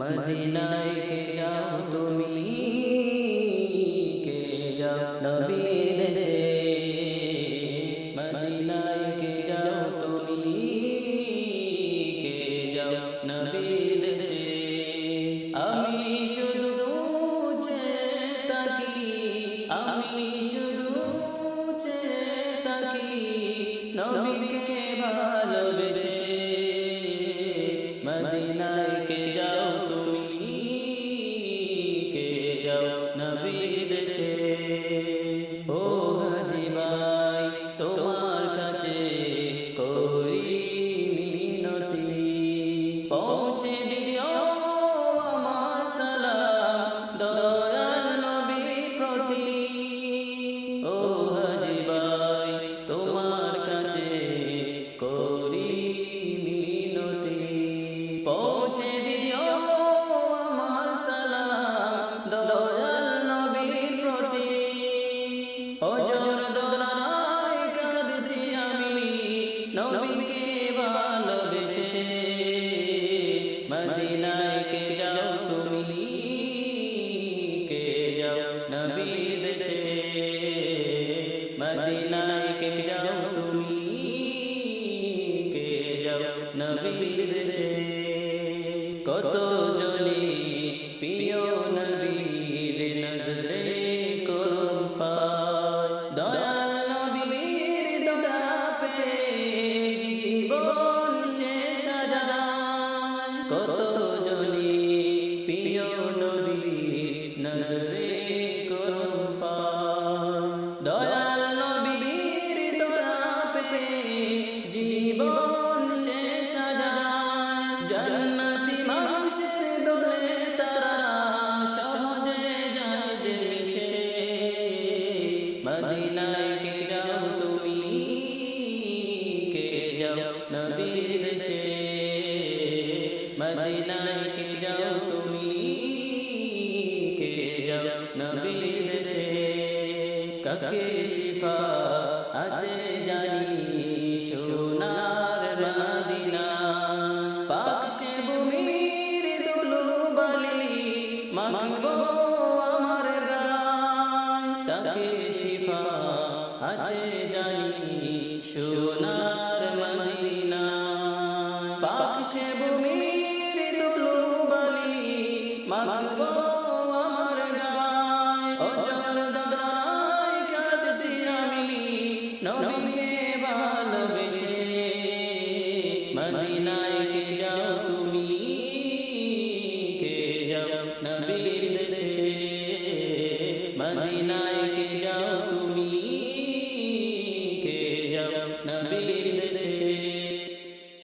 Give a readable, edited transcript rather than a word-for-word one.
মদিনায় কে যাও তুমি, কে যাও নবীর দেশে। মদিনায় কে যাও তুমি, কে যাও নবীর দেশে। আমি শুধু চেয়ে থাকি, আমি শুধু চেয়ে থাকি নবীকে ভালোবেসে। মদিনায় কে যাও তুমি, কে যাও নবীর দেশে। ও হাজী ভাই তোমার কাছে করি মিনতি, পৌঁছে দিও আমার সালাম দয়াল নবীর প্রতি। ও হাজী ভাই তোমার কাছে করি মিনতি, পৌঁছে দিও আমার সালাম দয়াল নবীর প্রতি। ওজর দোলায় কাঁদছি আমি নবীকে ভালোবেসে। মদিনায় কে যাও তুমি, কে যাও নবীর দেশে। মদিনায় কে যাও তুমি, কে যাও নবীর দেশে। কত জনে প্রিয় নবীর নজরে করুণ পায়, দয়াল নবীর দয়া পেয়ে জীবন শেষ যায়। কত জনে প্রিয় নবীর নজরে করুণ পায়, দয়াল নবীর দয়া পেয়ে জীবন শেষ যায়। জান্নাতি মানুষের দলে তারা সহজে যায় যে মিশে। মদিনায় কে যাও তুমি, কে যাও নবীর দেশে। মদিনায় কে যাও তুমি, কে যাও নবীর দেশে। কাকে শিফা আছে জানি সোনার মদিনা, পাক সে ভূমির ধুলোবালি মাখবো আমার গায়। তাকে শিফা আছে জানি সোনার মদিনা, পাক সে ভূমির ধুলোবালি মাখবো আমার গায়। ওজর দোলায় কাঁদছি আমি নবীকে ভালোবেসে। মদিনায় কে যাও তুমি, কে যাও নবীর